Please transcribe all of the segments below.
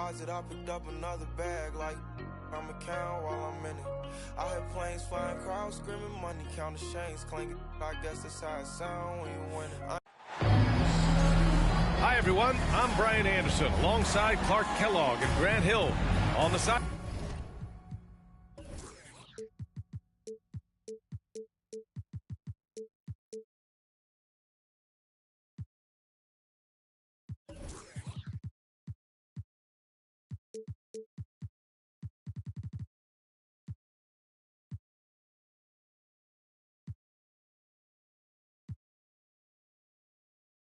deposit, I picked up another bag like I'm a count while I'm in it. I hear planes flying, crowds screaming, money counting, chains clinking. I guess that's how it sound when you win it. Hi everyone, I'm Brian Anderson alongside Clark Kellogg and Grant Hill on the side.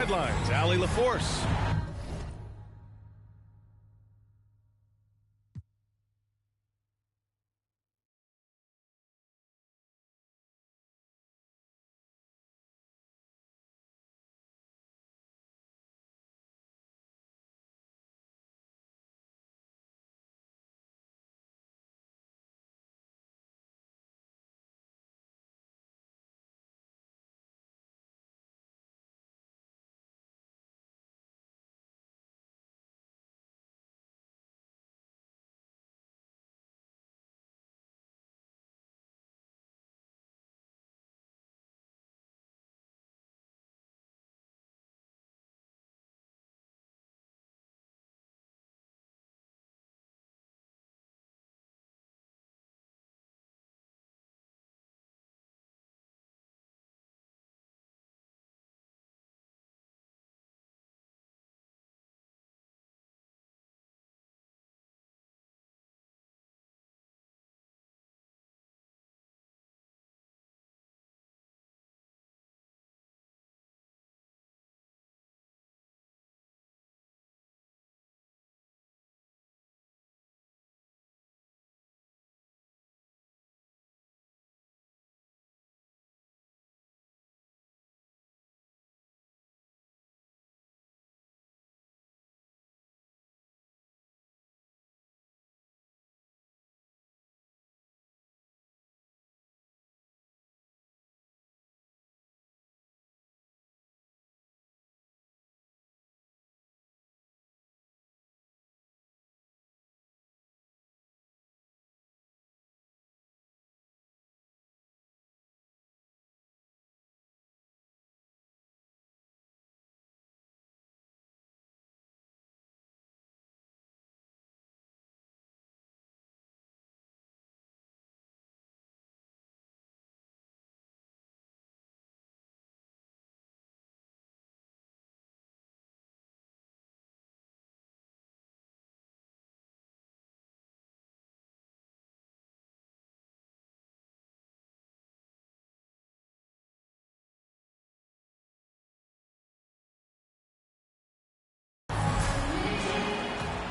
Headlines, Allie LaForce.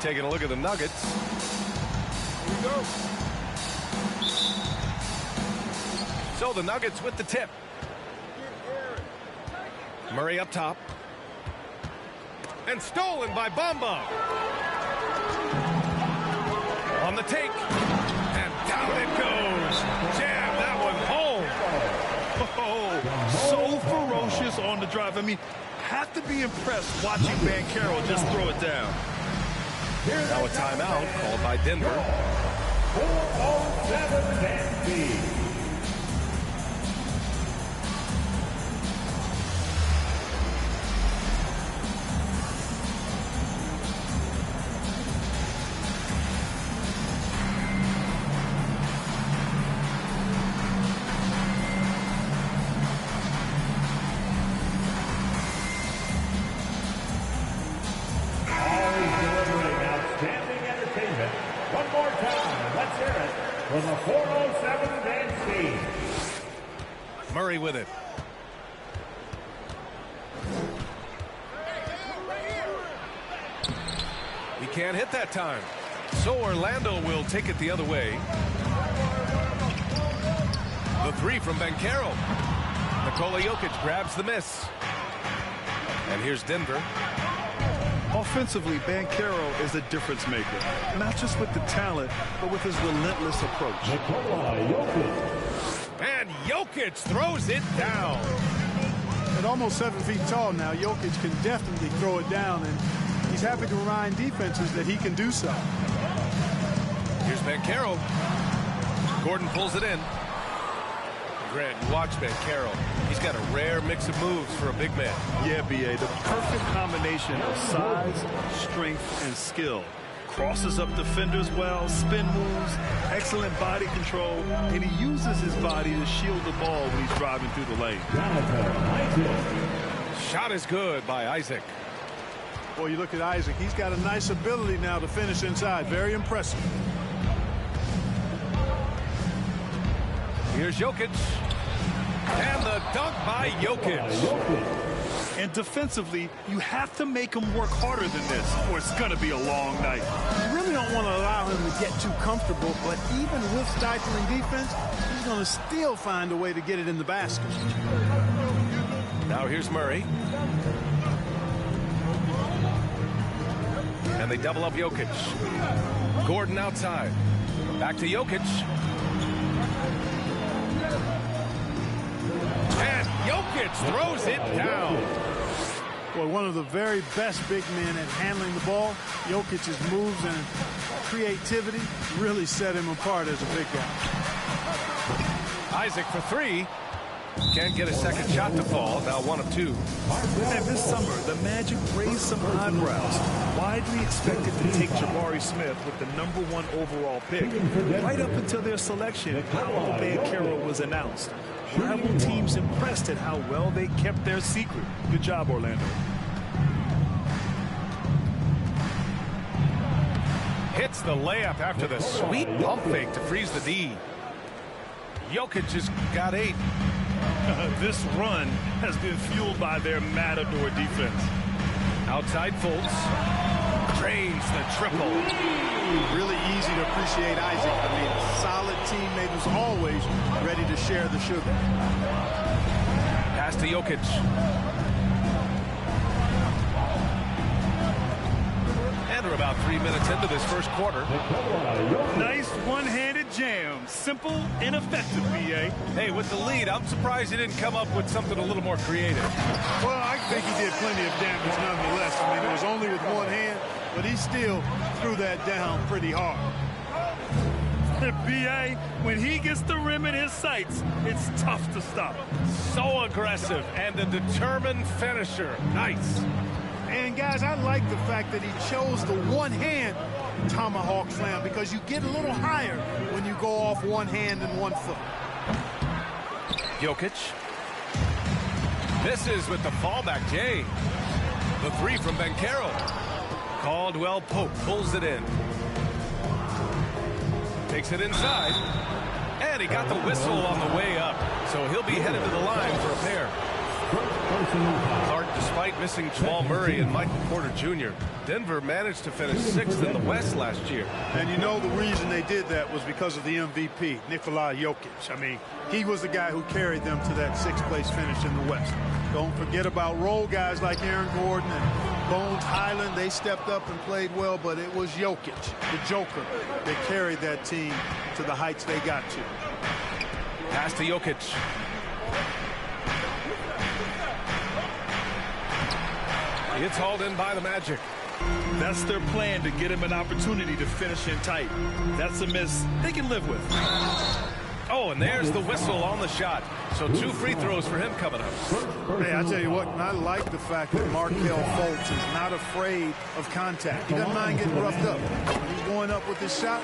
Taking a look at the Nuggets. Here we go. So the Nuggets with the tip. Murray up top. And stolen by Bamba. On the take. And down it goes. Jam that one home. Oh, so ferocious on the drive. I mean, have to be impressed watching Banchero just throw it down. Now a timeout called by Denver. 4:07 Denver. From the 407 Denver. Murray with it. He can't hit that time. So Orlando will take it the other way. The three from Banchero. Nikola Jokic grabs the miss. And here's Denver. Offensively, Banchero is a difference maker. Not just with the talent, but with his relentless approach. And Jokic throws it down. At almost 7 feet tall now, Jokic can definitely throw it down, and he He's happy to remind defenses that he can do so. Here's Bancaro. Gordon pulls it in. Grant, you watch Bancaro. He's got a rare mix of moves for a big man. Yeah, B.A., the perfect combination of size, strength, and skill. Crosses up defenders well, spin moves, excellent body control, and he uses his body to shield the ball when he's driving through the lane. Shot is good by Isaac. Well, you look at Isaac, he's got a nice ability now to finish inside. Very impressive. Here's Jokic. And the dunk by Jokic. And defensively, you have to make him work harder than this, or it's going to be a long night. You really don't want to allow him to get too comfortable, but even with stifling defense, he's going to still find a way to get it in the basket. Now here's Murray. And they double up Jokic. Gordon outside. Back to Jokic. And Jokic throws it down. Boy, one of the very best big men at handling the ball. Jokic's moves and creativity really set him apart as a big guy. Isaac for three. Can't get a second shot to fall. Now 1 of 2. And this summer, the Magic raised some eyebrows. Widely expected to take Jabari Smith with the #1 overall pick. Right up until their selection, Paolo Banchero was announced. Rival teams impressed at how well they kept their secret. Good job, Orlando. Hits the layup after the sweet pump fake to freeze the D. Jokic has got 8. This run has been fueled by their matador defense. Outside Fultz. Drains the triple. Really easy to appreciate Isaac. I mean, a solid teammate who's always ready to share the sugar. Pass to Jokic. And we're about 3 minutes into this first quarter. Nice one-handed jam. Simple and effective, B.A. Hey, with the lead, I'm surprised he didn't come up with something a little more creative. Well, I think he did plenty of damage nonetheless. I mean, it was only with one hand, but he still threw that down pretty hard. B.A., when he gets the rim in his sights, it's tough to stop. So aggressive and a determined finisher. Nice. And, guys, I like the fact that he chose the one-hand tomahawk slam because you get a little higher when you go off one hand and 1 foot. Jokic. Misses with the fallback, Jay. The 3 from Bancaro. Caldwell Pope pulls it in. Takes it inside. And he got the whistle on the way up. So he'll be headed to the line for a pair. Clark, despite missing Jamal Murray and Michael Porter Jr., Denver managed to finish 6th in the West last year. And you know the reason they did that was because of the MVP, Nikola Jokic. I mean, he was the guy who carried them to that 6th-place finish in the West. Don't forget about role guys like Aaron Gordon and Bones Highland. They stepped up and played well, but it was Jokic, the Joker, that carried that team to the heights they got to. Pass to Jokic. It's hauled in by the Magic. That's their plan, to get him an opportunity to finish in tight. That's a miss they can live with. Oh, and there's the whistle on the shot. So 2 free throws for him coming up. Hey, I tell you what, and I like the fact that Markelle Fultz is not afraid of contact. He doesn't mind getting roughed up. When he's going up with his shot,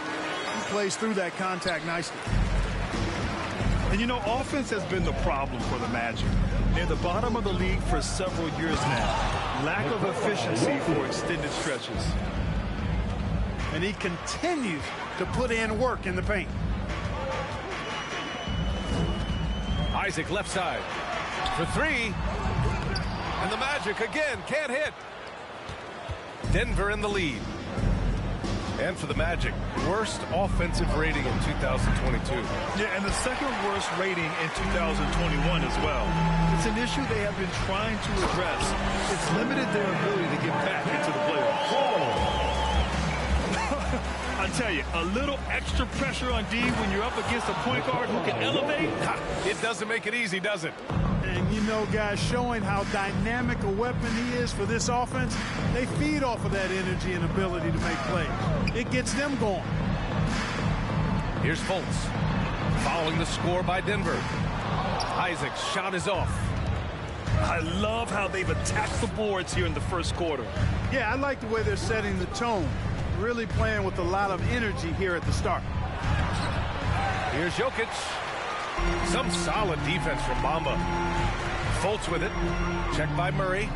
he plays through that contact nicely. And you know, offense has been the problem for the Magic. Near the bottom of the league for several years now. Lack of efficiency for extended stretches. And he continues to put in work in the paint. Isaac left side for 3. And the Magic again can't hit. Denver in the lead. And for the Magic, worst offensive rating in 2022. Yeah, and the second worst rating in 2021 as well. It's an issue they have been trying to address. It's limited their ability to get back into the playoffs. I tell you, a little extra pressure on D when you're up against a point guard who can elevate. It doesn't make it easy, does it? And you know, guys, showing how dynamic a weapon he is for this offense, they feed off of that energy and ability to make plays. It gets them going. Here's Fultz. Following the score by Denver. Isaac's shot is off. I love how they've attacked the boards here in the first quarter. Yeah, I like the way they're setting the tone. Really playing with a lot of energy here at the start. Here's Jokic. Some solid defense from Bamba. Fultz with it. Checked by Murray.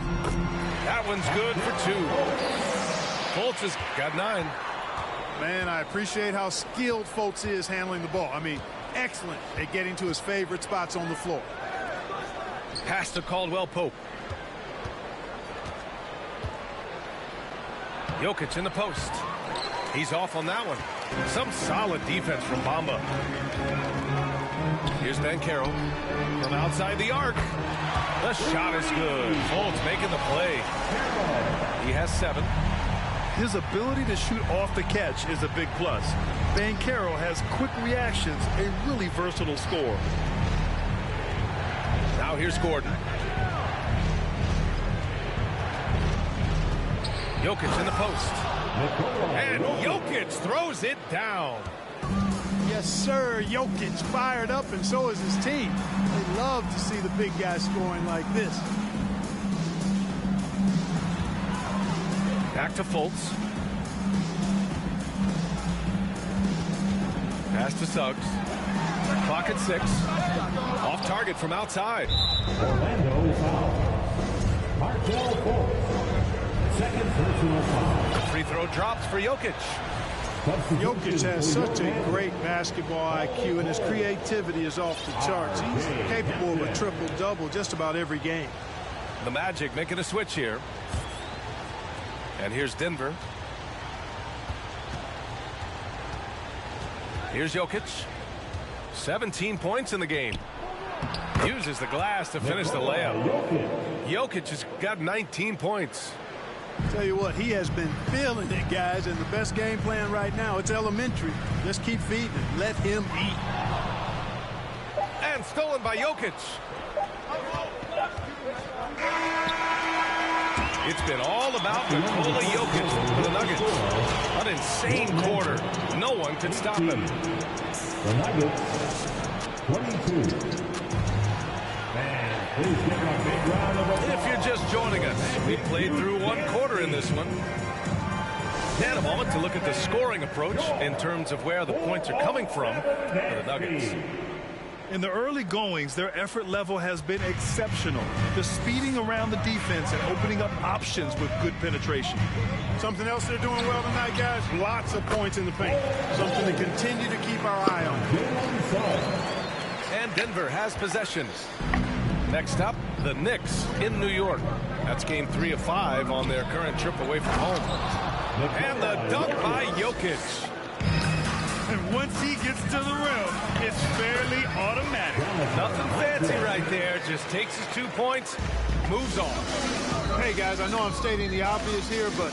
That one's good for 2. Fultz has got 9. Man, I appreciate how skilled Fultz is handling the ball. I mean, excellent at getting to his favorite spots on the floor. Pass to Caldwell-Pope. Jokic in the post. He's off on that one. Some solid defense from Bamba. Here's Banchero from outside the arc. The shot is good. Fultz making the play. He has 7. His ability to shoot off the catch is a big plus. Banchero has quick reactions, a really versatile scorer. Now here's Gordon. Jokic in the post. And Jokic throws it down. Yes, sir. Jokic fired up, and so is his team. They love to see the big guy scoring like this. Back to Fultz. Pass to Suggs. Clock at 6. Off target from outside. Orlando foul. Markel Fultz. Second personal foul. Free throw drops for Jokic. Jokic has such a great basketball IQ, and his creativity is off the charts. He's capable of a triple-double just about every game. The Magic making a switch here. And here's Denver. Here's Jokic. 17 points in the game. Uses the glass to finish the layup. Jokic has got 19 points. Tell you what, he has been feeling it, guys, and the best game plan right now, it's elementary. Just keep feeding him. Let him eat. And stolen by Jokic. It's been all about Nikola Jokic for the Nuggets. An insane quarter. No one could stop him. The Nuggets, 22. Please give a big round of applause. If you're just joining us, we played through 1 quarter in this one. And a moment to look at the scoring approach in terms of where the points are coming from for the Nuggets. In the early goings, their effort level has been exceptional. The speeding around the defense and opening up options with good penetration. Something else they're doing well tonight, guys, lots of points in the paint. Something to continue to keep our eye on. And Denver has possession. Next up, the Knicks in New York. That's game 3 of 5 on their current trip away from home. And the dunk by Jokic. And once he gets to the rim, it's fairly automatic. Nothing fancy right there. Just takes his 2 points, moves on. Hey, guys, I know I'm stating the obvious here, but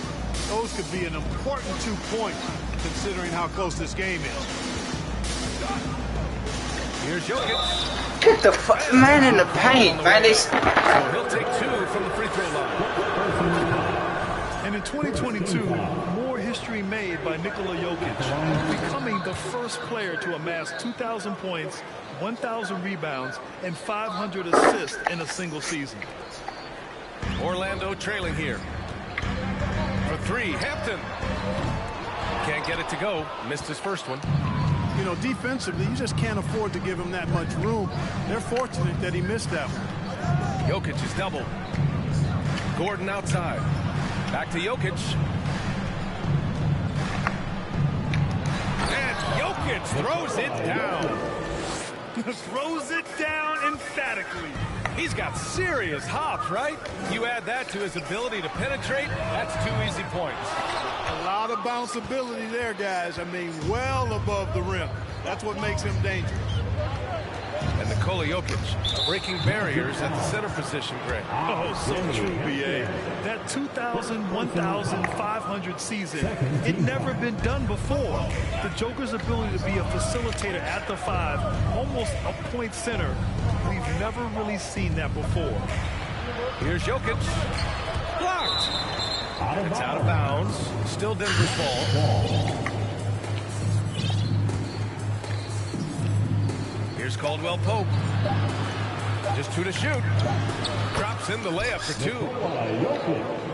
those could be an important 2 points considering how close this game is. Here's Jokic. Get the man in the paint, man. So he'll take 2 from the free throw line. And in 2022, more history made by Nikola Jokic, becoming the first player to amass 2,000 points, 1,000 rebounds, and 500 assists in a single season. Orlando trailing here. For 3, Hampton. Can't get it to go. Missed his first one. You know, defensively, you just can't afford to give him that much room. They're fortunate that he missed that one. Jokic is doubled. Gordon outside. Back to Jokic. And Jokic throws it down. Throws it down emphatically. He's got serious hops, right? You add that to his ability to penetrate, that's 2 easy points. A lot of bounce ability there, guys. I mean, well above the rim. That's what makes him dangerous. And Nikola Jokic breaking barriers at the center position, Greg. Oh, so true, B.A. That 2,000, 1,500 season, it never been done before. The Joker's ability to be a facilitator at the 5, almost a point center, leave We've never really seen that before. Here's Jokic. Blocked. It's out of bounds. Still Denver's ball. Here's Caldwell Pope. Just 2 to shoot. Drops in the layup for 2.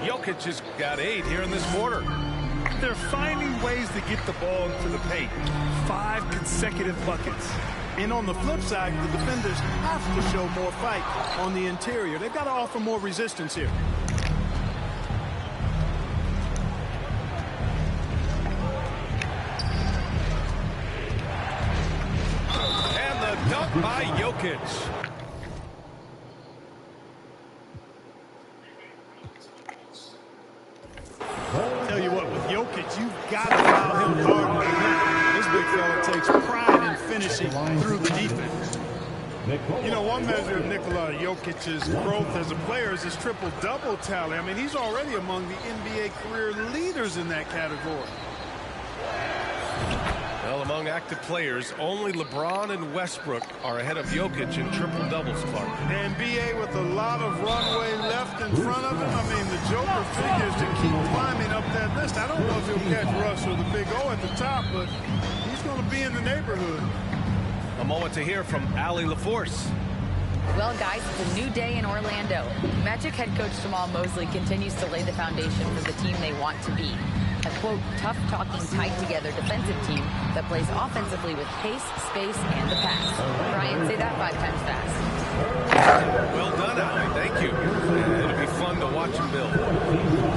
Jokic has got 8 here in this quarter. They're finding ways to get the ball into the paint. 5 consecutive buckets. And on the flip side, the defenders have to show more fight on the interior. They've got to offer more resistance here. And the dunk by Jokic. Tell you what, with Jokic, you've got to allow him hard. This big fella takes pride in finishing through the defense. You know, one measure of Nikola Jokic's growth as a player is his triple-double tally. I mean, he's already among the NBA career leaders in that category. Well, among active players, only LeBron and Westbrook are ahead of Jokic in triple-doubles, Clark. The NBA with a lot of runway left in front of him. I mean, the Joker figures to keep climbing up that list. I don't know if he'll catch Russ or the Big O at the top, but he's going to be in the neighborhood. A moment to hear from Allie LaForce. Well, guys, it's a new day in Orlando. Magic head coach Jamal Mosley continues to lay the foundation for the team they want to be. A, quote, tough-talking, tied-together defensive team that plays offensively with pace, space, and the pass. Brian, say that 5 times fast. Well done, Allie. Thank you. It'll be fun to watch him build.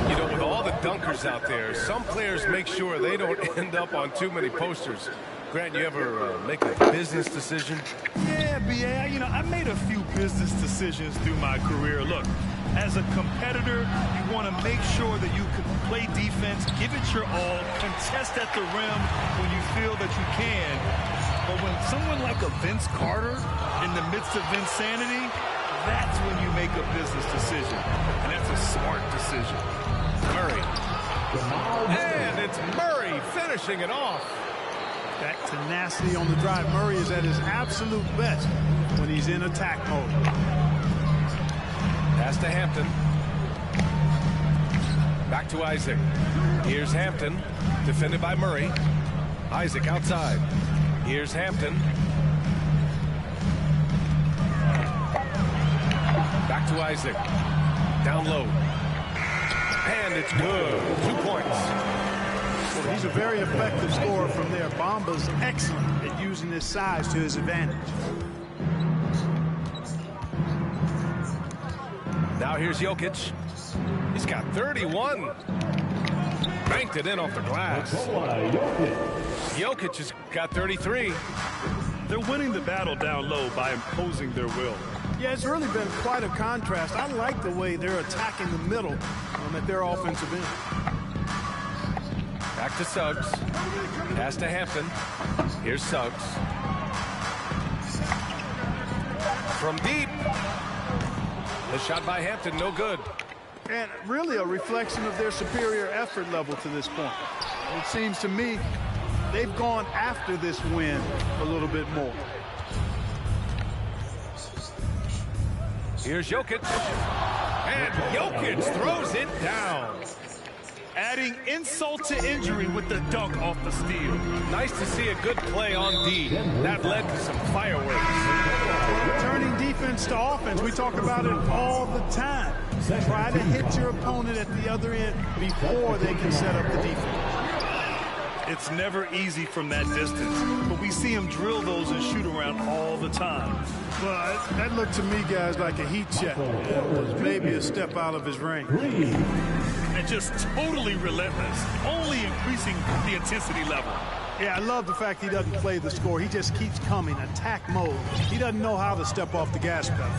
You know, with all the dunkers out there, some players make sure they don't end up on too many posters. Grant, you ever make a business decision? Yeah, B.A., you know, I made a few business decisions through my career. Look, as a competitor, you want to make sure that you can play defense, give it your all, contest at the rim when you feel that you can. But when someone like a Vince Carter in the midst of insanity, that's when you make a business decision. And that's a smart decision. Murray. And it's Murray finishing it off. That tenacity on the drive. Murray is at his absolute best when he's in attack mode. Pass to Hampton. Back to Isaac. Here's Hampton, defended by Murray. Isaac outside. Here's Hampton. Back to Isaac. Down low. And it's good. 2 points. He's a very effective scorer from there. Bamba's excellent at using his size to his advantage. Now here's Jokic. He's got 31. Banked it in off the glass. Jokic has got 33. They're winning the battle down low by imposing their will. Yeah, it's really been quite a contrast. I like the way they're attacking the middle at their offensive end. Back to Suggs. Pass to Hampton. Here's Suggs. From deep. The shot by Hampton, no good. And really a reflection of their superior effort level to this point. It seems to me they've gone after this win a little bit more. Here's Jokic. And Jokic throws it down. Adding insult to injury with the dunk off the steal. Nice to see a good play on D. That led to some fireworks. Turning defense to offense, we talk about it all the time. Try to hit your opponent at the other end before they can set up the defense. It's never easy from that distance, but we see him drill those and shoot around all the time. But that looked to me, guys, like a heat check. It was maybe a step out of his range. And just totally relentless, only increasing the intensity level. Yeah, I love the fact he doesn't play the score. He just keeps coming, attack mode. He doesn't know how to step off the gas pedal.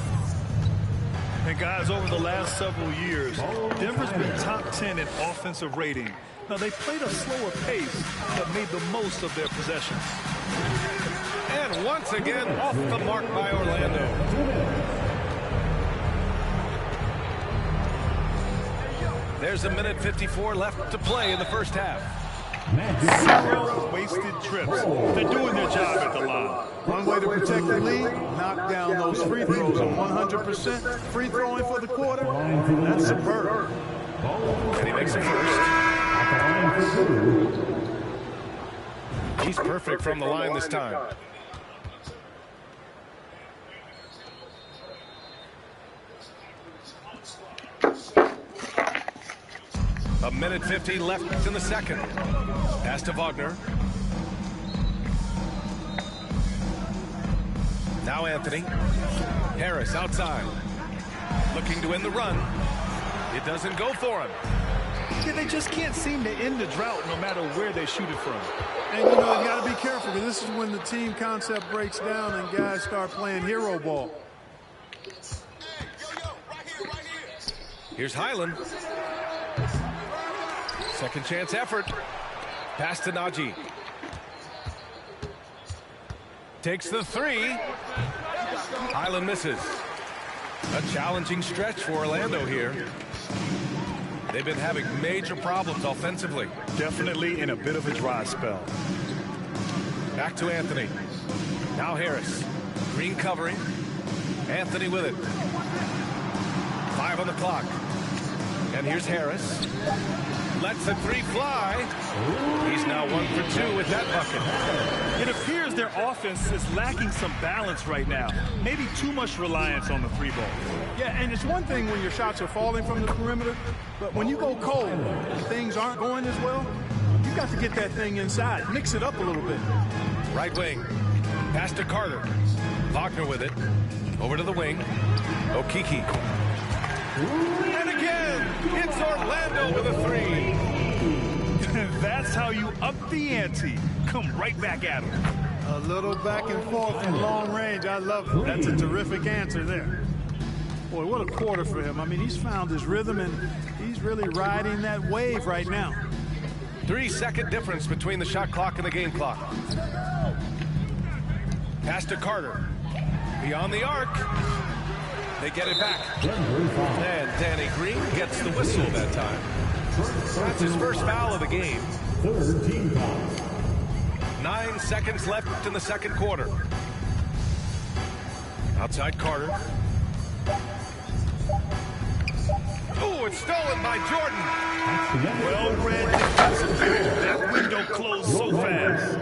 And guys, over the last several years, Denver's been top 10 in offensive rating. Now, they played a slower pace, but made the most of their possessions. And once again, off the mark by Orlando. There's a minute 54 left to play in the first half. 0 wasted trips. They're doing their job at the line. One way to protect the lead, knock down those free throws on 100%. Free throwing for the quarter, that's superb. And he makes it first. He's perfect from the line this time. A minute 50 left in the second. Pass to Wagner. Now Anthony. Harris outside. Looking to win the run. It doesn't go for him. Yeah, they just can't seem to end the drought no matter where they shoot it from. And, you know, you got to be careful because this is when the team concept breaks down and guys start playing hero ball. Here's Highland. Second chance effort. Pass to Najee. Takes the three. Highland misses. A challenging stretch for Orlando here. They've been having major problems offensively. Definitely in a bit of a dry spell. Back to Anthony. Now Harris. Green covering. Anthony with it. 5 on the clock. And here's Harris. Lets the three fly. He's now 1 for 2 with that bucket. It appears their offense is lacking some balance right now. Maybe too much reliance on the three ball. Yeah, and it's one thing when your shots are falling from the perimeter, but when you go cold and things aren't going as well, you got to get that thing inside. Mix it up a little bit. Right wing. Pass to Carter. Wagner with it. Over to the wing. Okiki. And again, it's Orlando with a three. That's how you up the ante. Come right back at him. A little back and forth from long range. I love it. That's a terrific answer there. Boy, what a quarter for him. I mean, he's found his rhythm, and he's really riding that wave right now. 3-second difference between the shot clock and the game clock. Pass to Carter. Beyond the arc. They get it back. And Danny Green gets the whistle that time. That's his first foul of the game. 9 seconds left in the second quarter. Outside Carter. Oh, it's stolen by Jordan. Well read defensively. That window closed so fast.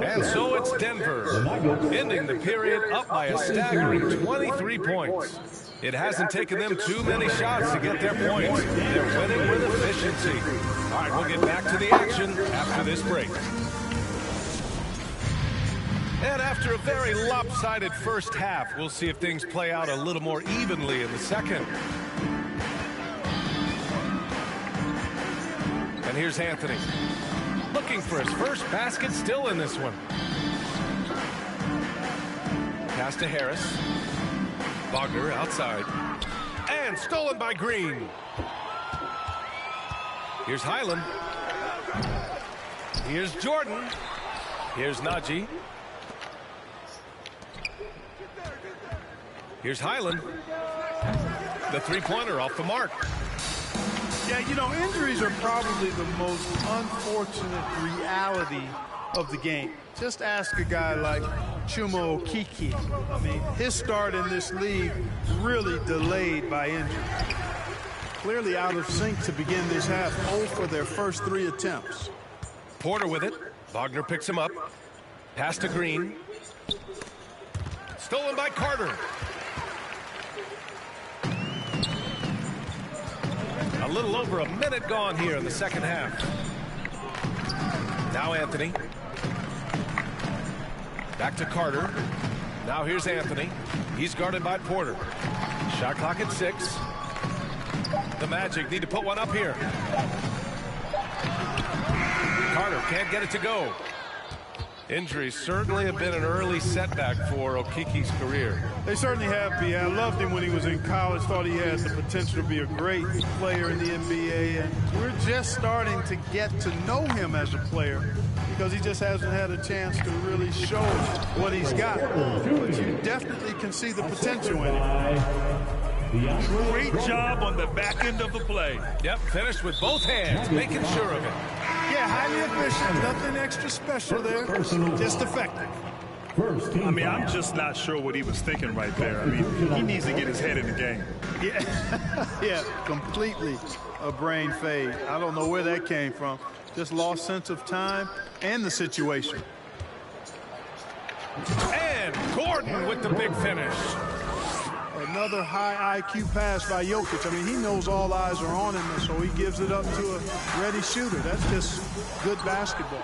And so it's Denver, ending the period up by a staggering 23 points. It hasn't taken them too many shots to get their points. They're winning with efficiency. All right, we'll get back to the action after this break. And after a very lopsided first half, we'll see if things play out a little more evenly in the second. And here's Anthony. Looking for his first basket, still in this one. Pass to Harris. Wagner outside. And stolen by Green. Here's Highland. Here's Jordan. Here's Najee. Here's Highland. The three-pointer off the mark. Yeah, you know, injuries are probably the most unfortunate reality of the game. Just ask a guy like Chuma Okeke. I mean, his start in this league really delayed by injury. Clearly out of sync to begin this half, 0 for their first 3 attempts. Porter with it. Wagner picks him up. Pass to Green. Stolen by Carter. A little over a minute gone here in the second half. Now Anthony. Back to Carter. Now here's Anthony. He's guarded by Porter. Shot clock at 6. The Magic need to put one up here. Carter can't get it to go. Injuries certainly have been an early setback for Okeke's career. They certainly have, B. I loved him when he was in college. Thought he had the potential to be a great player in the NBA. And we're just starting to get to know him as a player because he just hasn't had a chance to really show what he's got. But you definitely can see the potential in him. Great job on the back end of the play. Yep, finished with both hands, making sure of it. Yeah, Highly efficient, nothing extra special there, just effective. I mean, I'm just not sure what he was thinking right there. I mean, he needs to get his head in the game. Yeah, yeah, completely a brain fade. I don't know where that came from. Just lost sense of time and the situation. And Gordon with the big finish. Another high IQ pass by Jokic. I mean, he knows all eyes are on him, so he gives it up to a ready shooter. That's just good basketball.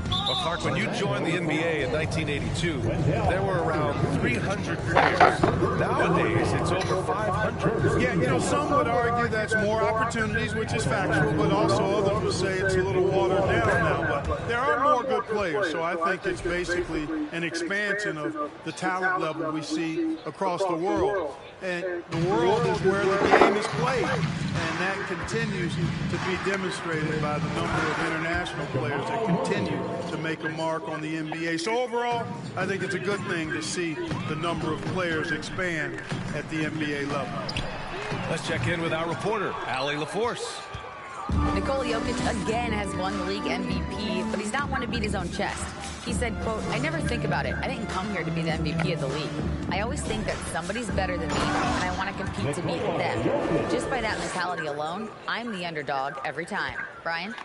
Well, Clark, when you joined the NBA in 1982, there were around 300 players. Nowadays, it's over 500. Yeah, you know, some would argue that's more opportunities, which is factual, but also others would say it's a little watered down now. But there are more good players, so I think it's basically an expansion of the talent level we see across the world. And the world is where the game is played, and that continues to be demonstrated by the number of international players that continue to make a mark on the NBA. So overall, I think it's a good thing to see the number of players expand at the NBA level. Let's check in with our reporter, Allie LaForce. Nikola Jokic again has won the league MVP, but he's not one to beat his own chest. He said, quote, "I never think about it. I didn't come here to be the MVP of the league. I always think that somebody's better than me, and I want to compete to beat them. Just by that mentality alone, I'm the underdog every time." Brian?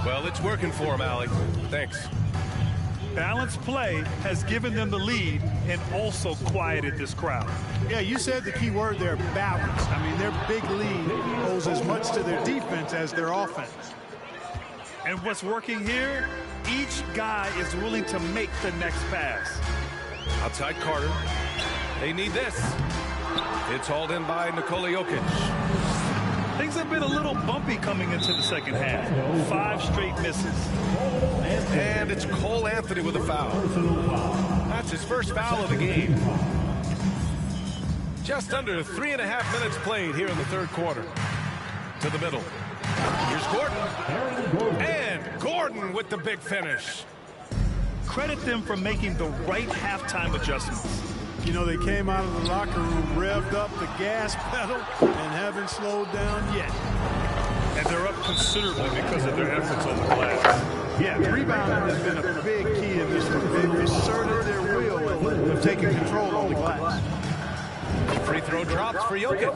Well, it's working for him, Allie. Thanks. Balanced play has given them the lead and also quieted this crowd. Yeah, you said the key word there, balance. I mean, their big lead owes as much to their defense as their offense. And what's working here, each guy is willing to make the next pass. Outside Carter. They need this. It's hauled in by Nikola Jokic. Things have been a little bumpy coming into the second half. 5 straight misses. And it's Cole Anthony with a foul. That's his first foul of the game. Just under 3.5 minutes played here in the third quarter. To the middle. Here's Gordon. And Gordon with the big finish. Credit them for making the right halftime adjustments. You know, they came out of the locker room, revved up the gas pedal, and haven't slowed down yet. And they're up considerably because of their efforts on the glass. Yeah, rebounding has been a big key in this one. They've asserted their will and have taken control on the glass. Free throw drops for Jokic.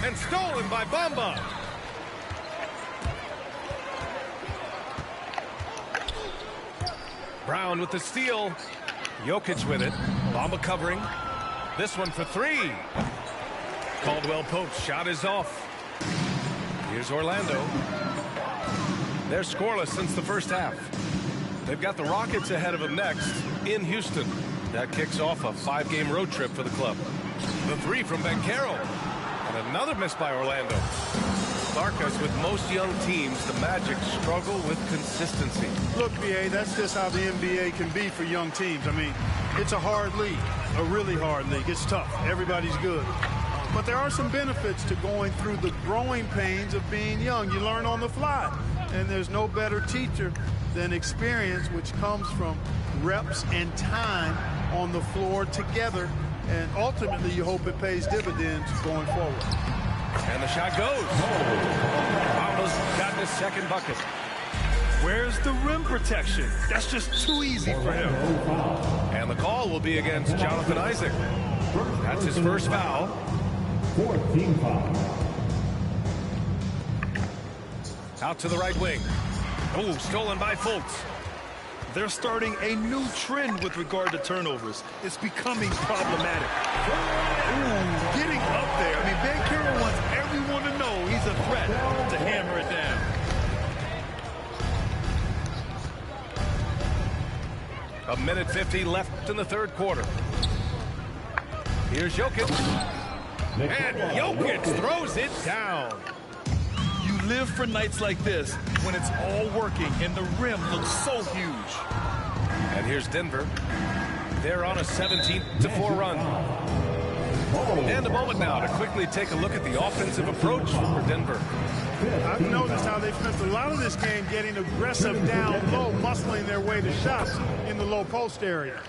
And stolen by Bamba. Brown with the steal. Jokic with it. Bamba covering. This one for three. Caldwell Pope's shot is off. Here's Orlando. They're scoreless since the first half. They've got the Rockets ahead of them next in Houston. That kicks off a 5-game road trip for the club. The three from Banchero. And another miss by Orlando. Marcus, with most young teams, the Magic struggle with consistency. Look, BA, that's just how the NBA can be for young teams. I mean, it's a hard league, a really hard league. It's tough. Everybody's good. But there are some benefits to going through the growing pains of being young. You learn on the fly. And there's no better teacher than experience, which comes from reps and time on the floor together. And ultimately, you hope it pays dividends going forward. And the shot goes. Almost got his second bucket. Where's the rim protection? That's just too easy for him. And the call will be against Jonathan Isaac. That's his first foul. 4th team foul. Out to the right wing. Oh, stolen by Fultz. They're starting a new trend with regard to turnovers. It's becoming problematic. Ooh, getting up there. I mean, Banchero wants everyone to know he's a threat to hammer it down. 1:50 left in the third quarter. Here's Jokic. And Jokic throws it down. You live for nights like this when it's all working and the rim looks so huge. And here's Denver. They're on a 17-4 run. And a moment now to quickly take a look at the offensive approach for Denver. I've noticed how they've spent a lot of this game getting aggressive down low, muscling their way to shots in the low post area.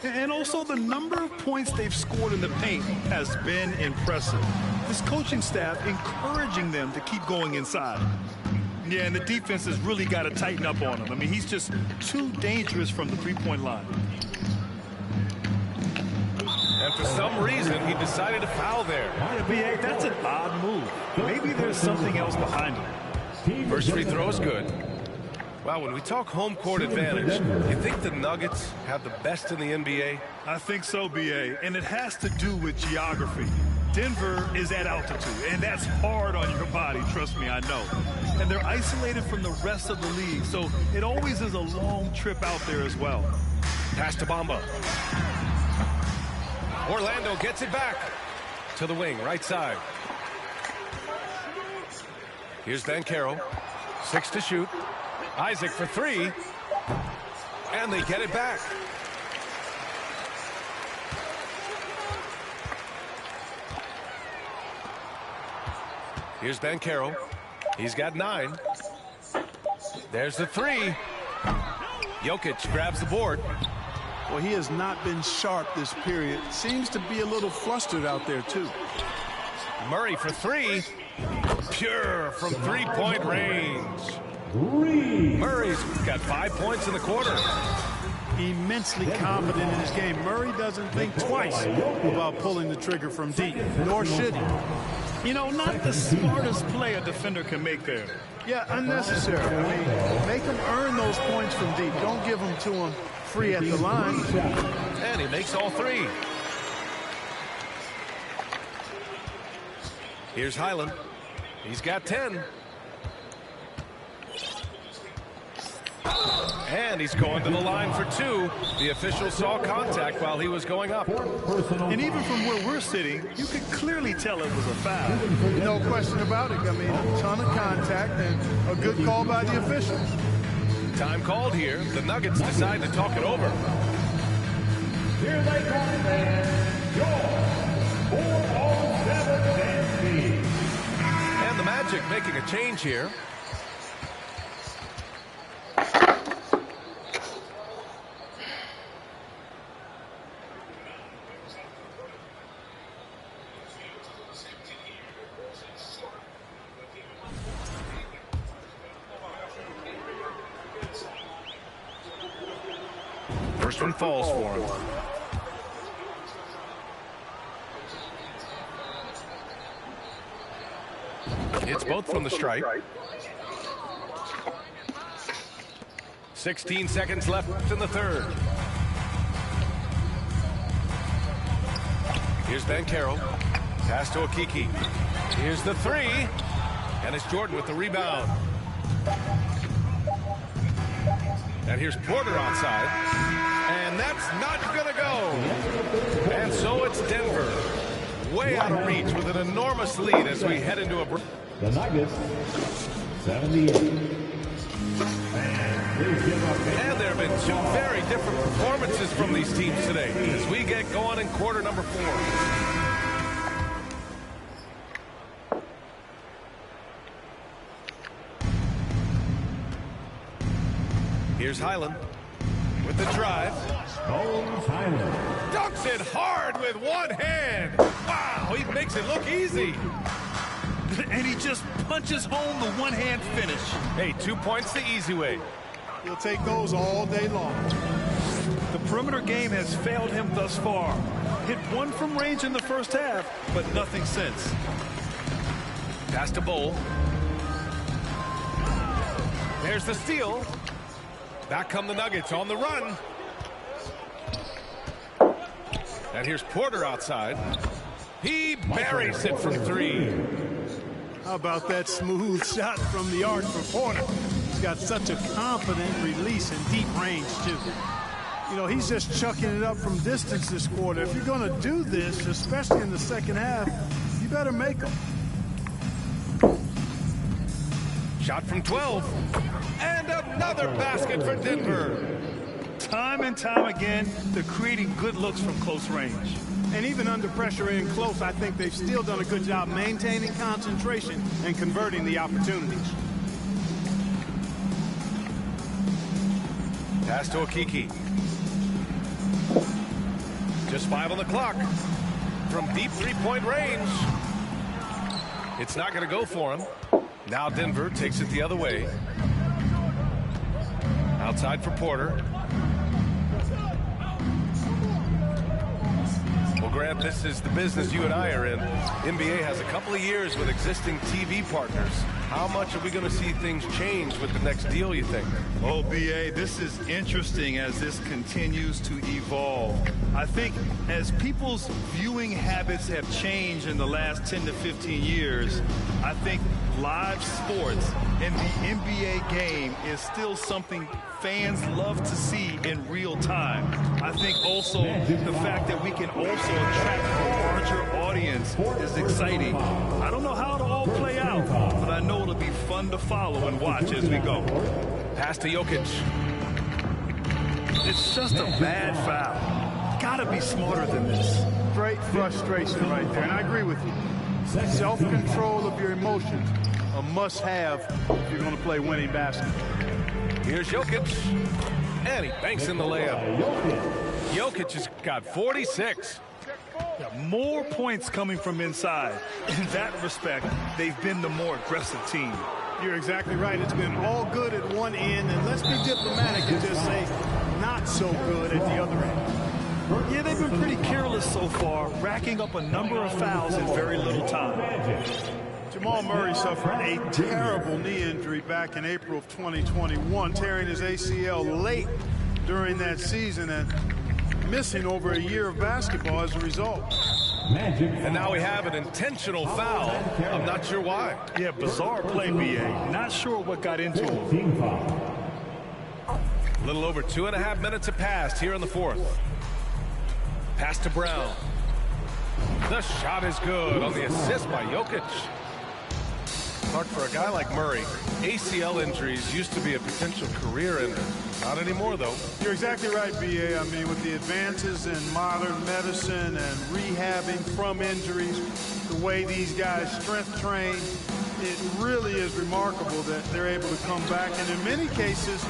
And also the number of points they've scored in the paint has been impressive. This coaching staff encouraging them to keep going inside. Yeah, and the defense has really got to tighten up on him. I mean, he's just too dangerous from the three-point line. And for some reason, he decided to foul there. Yeah, that's an odd move. Maybe there's something else behind it. First free throw is good. Wow, when we talk home court advantage, you think the Nuggets have the best in the NBA? I think so, BA, and it has to do with geography. Denver is at altitude, and that's hard on your body, trust me, I know. And they're isolated from the rest of the league, so it always is a long trip out there as well. Pass to Bamba. Orlando gets it back to the wing, right side. Here's Banchero. 6 to shoot. Isaac for three. And they get it back. Here's Banchero. He's got 9. There's the three. Jokic grabs the board. Well, he has not been sharp this period. Seems to be a little flustered out there, too. Murray for three. Pure from three-point range. Murray's got 5 points in the quarter. Immensely confident in his game. Murray doesn't think twice about pulling the trigger from deep, nor should he. You know, not the smartest play a defender can make there. Yeah, unnecessary. I mean, make him earn those points from deep. Don't give them to him free at the line. And he makes all three. Here's Highland. He's got 10. And he's going to the line for 2. The official saw contact while he was going up. And even from where we're sitting, you could clearly tell it was a foul. No question about it. I mean, a ton of contact and a good call by the officials. Time called here. The Nuggets decide to talk it over. Here they come, man. Your 4-on-7 team. And the Magic making a change here. First one falls for him. Hits both from the stripe. 16 seconds left in the third. Here's Banchero. Pass to Okiki. Here's the three. And it's Jordan with the rebound. And here's Porter outside. And that's not going to go. And so it's Denver. Way out of reach with an enormous lead as we head into a break. The Nuggets, 78. And there have been two very different performances from these teams today as we get going in quarter number 4. Here's Highland with the drive. Dunks it hard with one hand. Wow, he makes it look easy. And he just punches home the one-hand finish. Hey, 2 points the easy way. He'll take those all day long. The perimeter game has failed him thus far. Hit one from range in the first half, but nothing since. Pass to Bowl. There's the steal. Back come the Nuggets on the run. And here's Porter outside. He buries it from three. How about that smooth shot from the arc for Porter? He's got such a confident release in deep range, too. You know, he's just chucking it up from distance this quarter. If you're going to do this, especially in the second half, you better make them. Shot from 12. And another basket for Denver. Time and time again, they're creating good looks from close range. And even under pressure in close, I think they've still done a good job maintaining concentration and converting the opportunities. Pass to Okiki. Just 5 on the clock. From deep three-point range. It's not going to go for him. Now Denver takes it the other way. Outside for Porter. Well, Grant, this is the business you and I are in. NBA has a couple of years with existing TV partners. How much are we going to see things change with the next deal, you think? Oh, B.A., this is interesting as this continues to evolve. I think as people's viewing habits have changed in the last 10 to 15 years, I think live sports and the NBA game is still something fans love to see in real time. I think also the fact that we can also attract a larger audience is exciting. I don't know how it'll all play out, but I know it'll be fun to follow and watch as we go. Pass to Jokic. It's just a bad foul. Gotta be smarter than this. Great frustration right there, and I agree with you. Self-control of your emotions, a must-have if you're going to play winning basketball. Here's Jokic. And he banks in the layup. Jokic has got 46. Yeah, more points coming from inside. In that respect, they've been the more aggressive team. You're exactly right. It's been all good at one end, and let's be diplomatic and just say not so good at the other end. Yeah, they've been pretty careless so far, racking up a number of fouls in very little time. Jamal Murray suffered a terrible knee injury back in April of 2021, tearing his ACL late during that season and missing over a year of basketball as a result. And now we have an intentional foul. I'm not sure why. Yeah, bizarre play, B.A. Not sure what got into him. A little over 2.5 minutes have passed here in the fourth. Pass to Brown. The shot is good on the assist by Jokic. Mark, for a guy like Murray, ACL injuries used to be a potential career ender. Not anymore, though. You're exactly right, B.A. I mean, with the advances in modern medicine and rehabbing from injuries, the way these guys strength train, it really is remarkable that they're able to come back and in many cases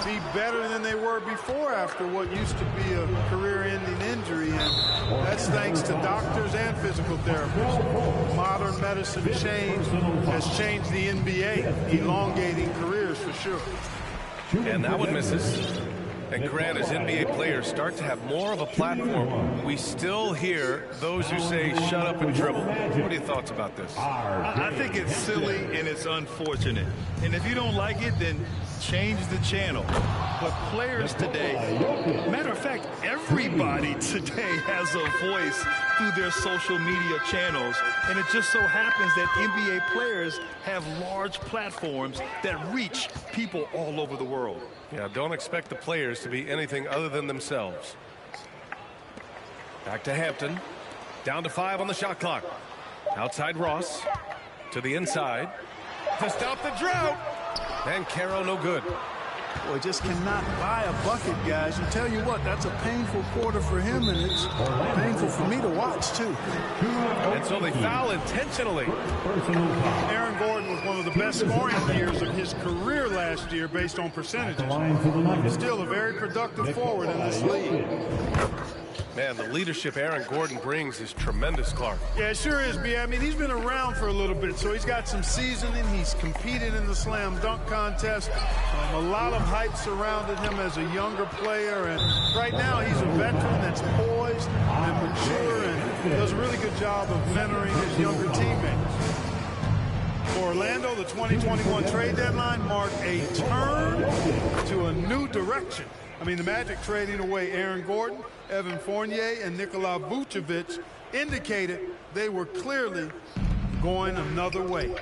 be better than they were before after what used to be a career-ending injury, and that's thanks to doctors and physical therapists. Modern medicine has changed the NBA, elongating careers for sure. And that one misses. And Grant, as NBA players start to have more of a platform, we still hear those who say, shut up and dribble. What are your thoughts about this? I think it's silly and it's unfortunate. And if you don't like it, then change the channel. But players today, matter of fact, everybody today has a voice through their social media channels. And it just so happens that NBA players have large platforms that reach people all over the world. Yeah, don't expect the players to be anything other than themselves. Back to Hampton. Down to 5 on the shot clock. Outside Ross. To the inside. To stop the drought. And Caro no good. Boy, just cannot buy a bucket, guys. And tell you what, that's a painful quarter for him, and it's painful for me to watch, too. And so they foul intentionally. Aaron Gordon was one of the best scoring years of his career last year based on percentages. Still a very productive forward in this league. Man, the leadership Aaron Gordon brings is tremendous, Clark. Yeah, it sure is, B. I mean, he's been around for a little bit, so he's got some seasoning. He's competed in the slam dunk contest. A lot of hype surrounded him as a younger player, and right now he's a veteran that's poised and mature and does a really good job of mentoring his younger teammates. For Orlando, the 2021 trade deadline marked a turn to a new direction. I mean, the Magic trading away Aaron Gordon, Evan Fournier, and Nikola Vucevic indicated they were clearly going another way.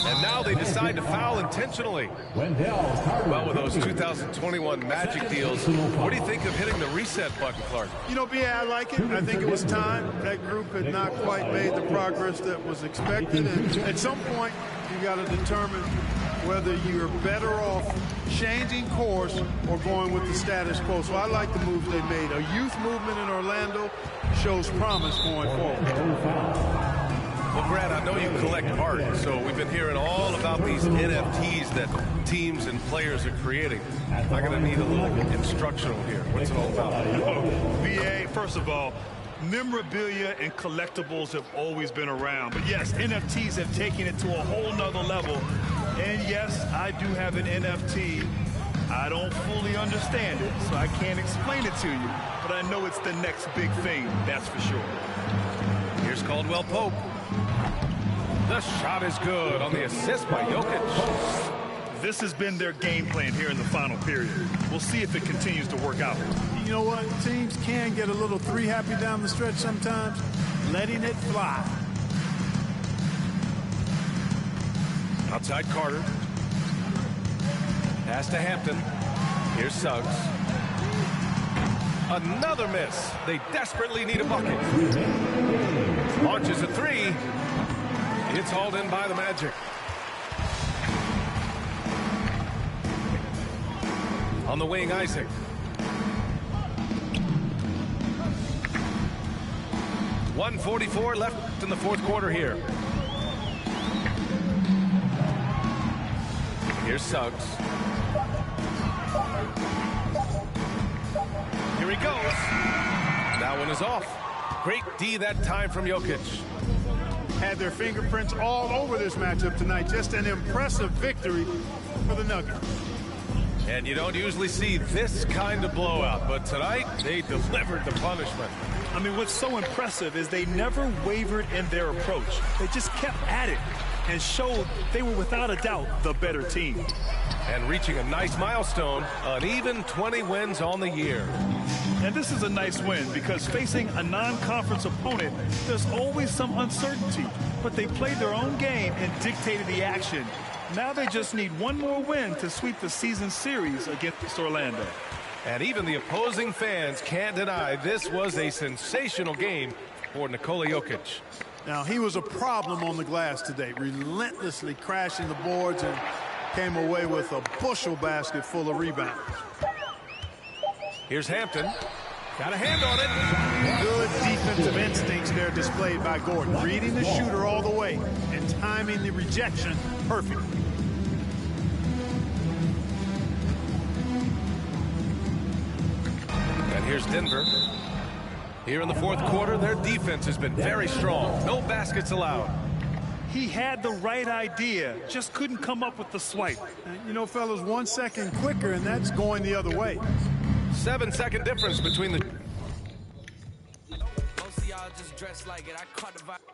And now they decide to foul intentionally. Well, with those 2021 Magic deals, what do you think of hitting the reset button, Clark? You know, B.A., I like it. I think it was time. That group had not quite made the progress that was expected. And at some point, you got to determine whether you're better off changing course or going with the status quo. So I like the moves they made. A youth movement in Orlando shows promise going forward. Well, Grant, I know you collect art, so we've been hearing all about these NFTs that teams and players are creating. I'm going to need a little instructional here. What's it all about? VA, first of all, memorabilia and collectibles have always been around. But yes, NFTs have taken it to a whole nother level. And yes, I do have an NFT. I don't fully understand it, so I can't explain it to you. But I know it's the next big thing, that's for sure. Here's Caldwell Pope. The shot is good on the assist by Jokic. This has been their game plan here in the final period. We'll see if it continues to work out. You know what? Teams can get a little three happy down the stretch sometimes, letting it fly. Outside Carter. Pass to Hampton. Here's Suggs. Another miss. They desperately need a bucket. Launches a three. It's hauled in by the Magic. On the wing, Isaac. .144 left in the fourth quarter here. Here's Suggs. Here he goes. That one is off. Great D that time from Jokic. Had their fingerprints all over this matchup tonight. Just an impressive victory for the Nuggets. And you don't usually see this kind of blowout, but tonight they delivered the punishment. I mean, what's so impressive is they never wavered in their approach. They just kept at it and showed they were without a doubt the better team. And reaching a nice milestone, an even 20 wins on the year. And this is a nice win because facing a non-conference opponent, there's always some uncertainty. But they played their own game and dictated the action. Now they just need one more win to sweep the season series against Orlando. And even the opposing fans can't deny this was a sensational game for Nikola Jokic. Now, he was a problem on the glass today, relentlessly crashing the boards and came away with a bushel basket full of rebounds. Here's Hampton. Got a hand on it. Good defensive instincts there displayed by Gordon. Reading the shooter all the way and timing the rejection perfectly. And here's Denver. Here in the fourth quarter, their defense has been very strong. No baskets allowed. He had the right idea, just couldn't come up with the swipe. You know, fellas, 1 second quicker, and that's going the other way. 7-second difference between the... Most of y'all just dress like it. I caught the vibe.